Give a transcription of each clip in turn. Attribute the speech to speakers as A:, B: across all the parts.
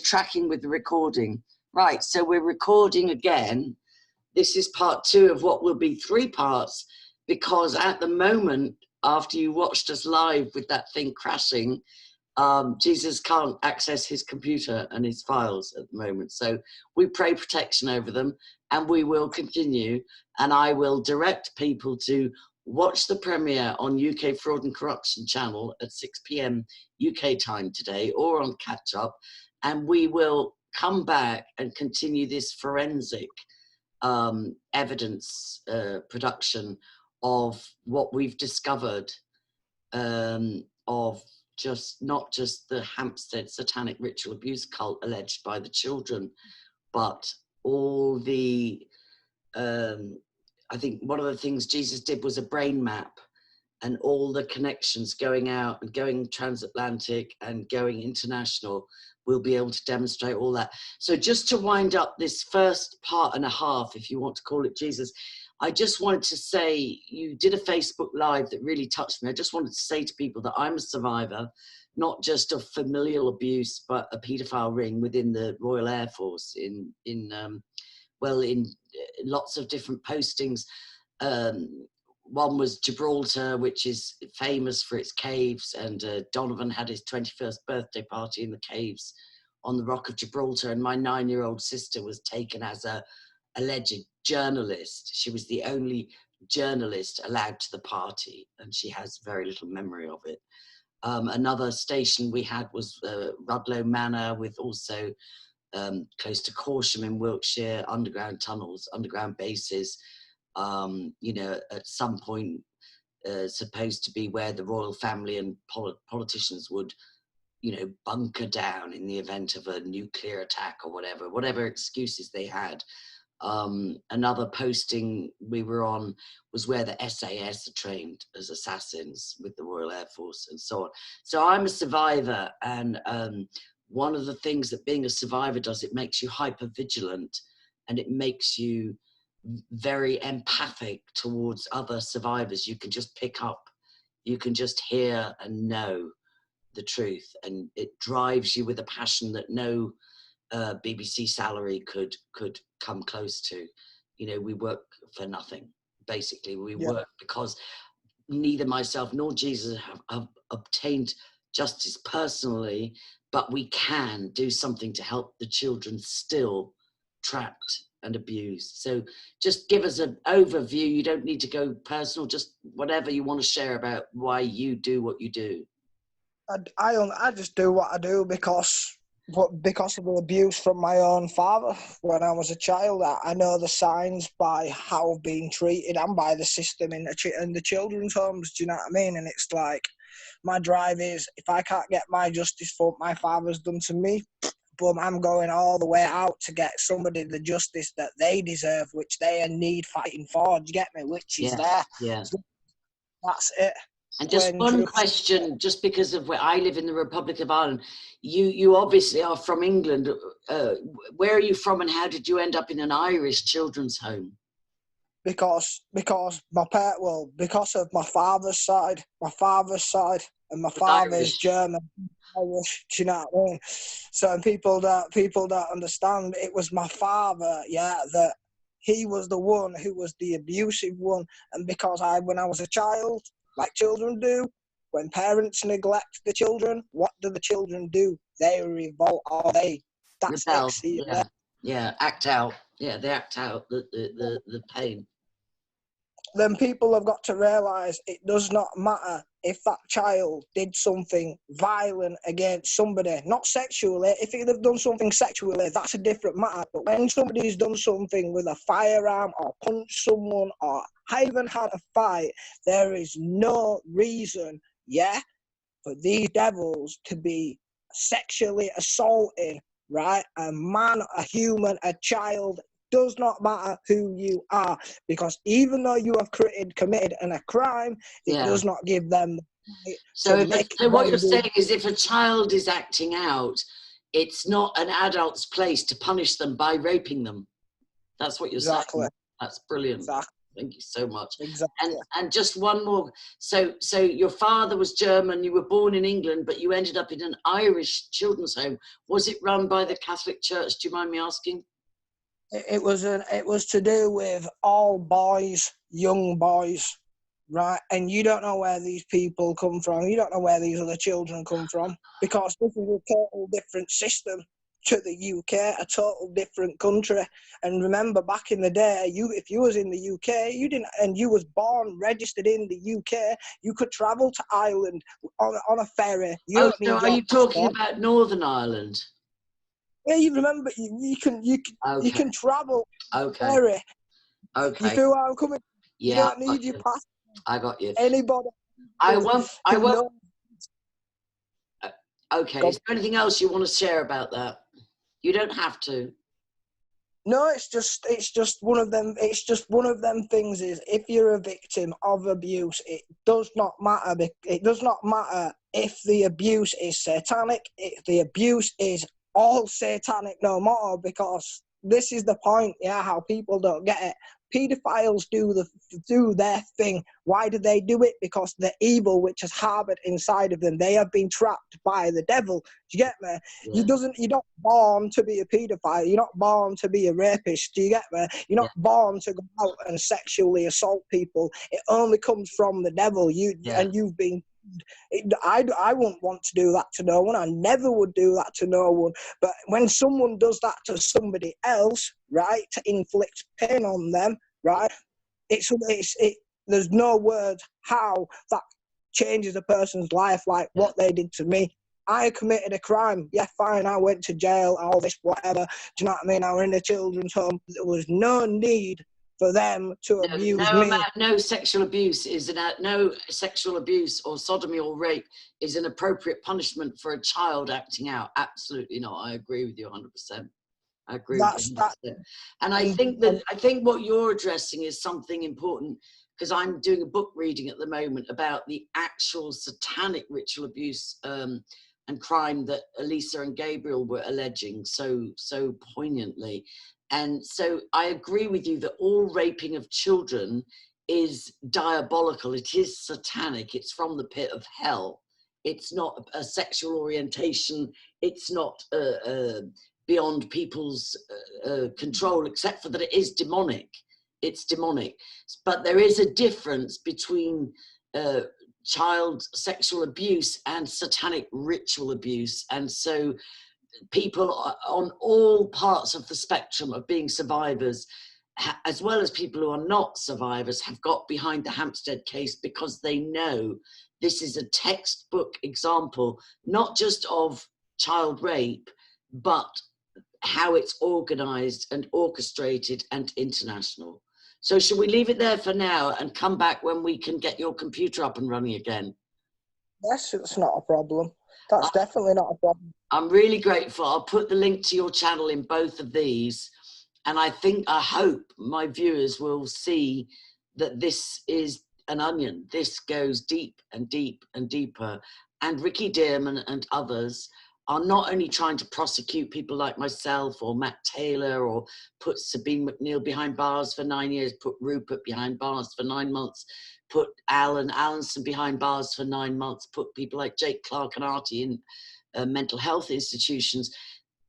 A: tracking with the recording. Right, so we're recording again. This is part 2 of what will be 3 parts, because at the moment, after you watched us live with that thing crashing, Jesus can't access his computer and his files at the moment. So we pray protection over them, and we will continue. And I will direct people to watch the premiere on UK Fraud and Corruption channel at 6 p.m. UK time today, or on catch up. And we will come back and continue this forensic evidence production of what we've discovered of not just the HAMPSTEAD satanic ritual abuse cult alleged by the children, but all the, I think one of the things Jesus did was a brain map, and all the connections going out and going transatlantic and going international. We'll be able to demonstrate all that. So just to wind up this first part and a half, if you want to call it, Jesus, I just wanted to say, you did a Facebook Live that really touched me. I just wanted to say to people that I'm a survivor, not just of familial abuse, but a paedophile ring within the Royal Air Force in lots of different postings. One was Gibraltar, which is famous for its caves, and Donovan had his 21st birthday party in the caves on the Rock of Gibraltar, and my 9-year-old sister was taken as a alleged journalist. She was the only journalist allowed to the party, and she has very little memory of it. Another station we had was Rudloe Manor, with also close to Corsham in Wiltshire, underground tunnels, underground bases. You know, at some point supposed to be where the royal family and politicians would, you know, bunker down in the event of a nuclear attack or whatever excuses they had. Another posting we were on was where the SAS are trained as assassins with the Royal Air Force and so on. So I'm a survivor, and one of the things that being a survivor does, it makes you hyper vigilant, and it makes you very empathic towards other survivors. You can just pick up, you can just hear and know the truth, and it drives you with a passion that no BBC salary could come close to. You know, we work for nothing, basically. We work because neither myself nor Jesus have obtained justice personally, but we can do something to help the children still trapped and abused. So just give us an overview. You don't need to go personal, just whatever you want to share about why you do what you do.
B: I just do what I do because of the abuse from my own father when I was a child. I know the signs by how I've been treated and by the system in the children's homes. Do you know what I mean? And it's like, my drive is, if I can't get my justice for what my father's done to me, boom, I'm going all the way out to get somebody the justice that they deserve, which they need fighting for. Do you get me? Which is there.
A: Yeah.
B: So that's it.
A: And just one question, just because of where I live in the Republic of Ireland, you obviously are from England. Where are you from, and how did you end up in an Irish children's home?
B: Because because of my father's side, and my father's German, Irish. Do you know what I mean? So people that understand, it was my father, that he was the one who was the abusive one, and because when I was a child, like children do, when parents neglect the children, what do the children do? They revolt, or that's
A: rebel.
B: it.
A: Act out. Yeah, they act out the pain.
B: Then people have got to realise it does not matter if that child did something violent against somebody, not sexually. If he'd have done something sexually, that's a different matter. But when somebody's done something with a firearm or punched someone or even had a fight, there is no reason, for these devils to be sexually assaulting, right? A man, a human, a child. Does not matter who you are, because even though you have committed a crime, it does not give them.
A: So what you're saying is, if a child is acting out, it's not an adult's place to punish them by raping them. That's what you're saying. That's brilliant.
B: Exactly.
A: Thank you so much.
B: Exactly.
A: And just one more. So your father was German. You were born in England, but you ended up in an Irish children's home. Was it run by the Catholic Church? Do you mind me asking?
B: It was to do with all boys, young boys, right? And you don't know where these people come from. You don't know where these other children come from, because this is a total different system to the UK, a total different country. And remember, back in the day, if you was in the UK, and you was born registered in the UK, you could travel to Ireland on a ferry. You don't need
A: are
B: your
A: you talking
B: passport.
A: about Northern Ireland?
B: Yeah, you remember you can travel ferry.
A: Okay.
B: You feel where I'm coming?
A: Yeah,
B: You don't need your passport.
A: I got you.
B: Anybody.
A: I won't. Okay.
B: Go.
A: Is there anything else you want to share about that? You don't have to.
B: No, it's just one of them. It's just one of them things. Is if you're a victim of abuse, it does not matter. It does not matter if the abuse is satanic. If the abuse is all satanic, no matter, because this is the point. Yeah, how people don't get it. Pedophiles do their thing. Why do they do it? Because the evil which is harbored inside of them, they have been trapped by the devil. Do you get me?
A: Yeah.
B: You're not born to be a paedophile. You're not born to be a rapist. Do you get me? You're not born to go out and sexually assault people. It only comes from the devil. And you've been. I wouldn't want to do that to no one. I never would do that to no one. But when someone does that to somebody else, right, to inflict pain on them, right, there's no words how that changes a person's life like what they did to me. I committed a crime. Yeah, fine, I went to jail, all this, whatever. Do you know what I mean? I was in a children's home. There was no need for them to abuse me.
A: No sexual abuse no sexual abuse or sodomy or rape is an appropriate punishment for a child acting out. Absolutely not. I agree with you 100%. I agree with you 100%. And I think what you're addressing is something important, because I'm doing a book reading at the moment about the actual satanic ritual abuse and crime that Elisa and Gabriel were alleging so poignantly. And so I agree with you that all raping of children is diabolical. It is satanic. It's from the pit of hell. It's not a sexual orientation. It's not beyond people's control, except for that it is demonic. It's demonic. But there is a difference between child sexual abuse and satanic ritual abuse. And so people on all parts of the spectrum of being survivors, as well as people who are not survivors, have got behind the Hampstead case because they know this is a textbook example, not just of child rape, but how it's organized and orchestrated and international. So should we leave it there for now and come back when we can get your computer up and running again?
B: Yes, it's not a problem. That's definitely not a problem.
A: I'm really grateful. I'll put the link to your channel in both of these. And I hope my viewers will see that this is an onion. This goes deep and deep and deeper. And Ricky Dearman and others are not only trying to prosecute people like myself or Matt Taylor, or put Sabine McNeil behind bars for 9 years, put Rupert behind bars for 9 months, put Alan Allenson behind bars for 9 months, put people like Jake Clark and Artie in mental health institutions.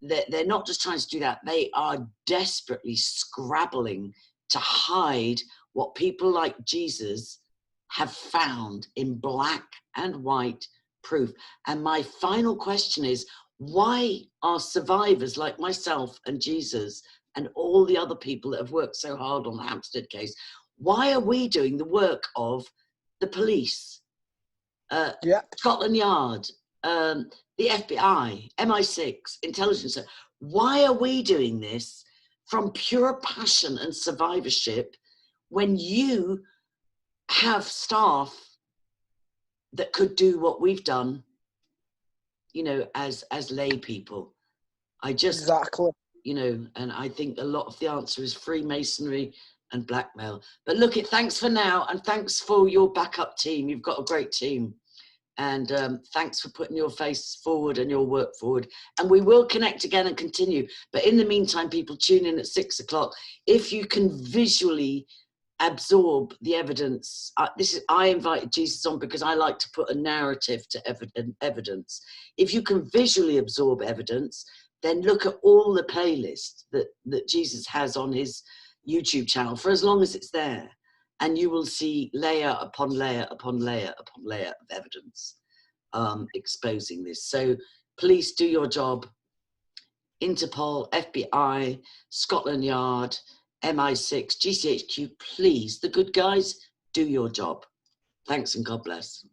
A: They're not just trying to do that. They are desperately scrabbling to hide what people like Jesus have found in black and white proof. And my final question is, why are survivors like myself and Jesus and all the other people that have worked so hard on the Hampstead case, why are we doing the work of the police, Scotland Yard, the FBI, MI6, intelligence? Why are we doing this from pure passion and survivorship when you have staff that could do what we've done, you know, as lay people? Exactly. You know, and I think a lot of the answer is Freemasonry and blackmail. But look, thanks for now, and thanks for your backup team. You've got a great team. And thanks for putting your face forward and your work forward. And we will connect again and continue. But in the meantime, people tune in at 6 o'clock. If you can visually absorb the evidence. I invited Jesus on because I like to put a narrative to evidence. If you can visually absorb evidence, then look at all the playlists that Jesus has on his YouTube channel for as long as it's there, and you will see layer upon layer upon layer upon layer of evidence exposing this. So police, do your job. Interpol, FBI, Scotland Yard, MI6, GCHQ, please, the good guys, do your job. Thanks and God bless.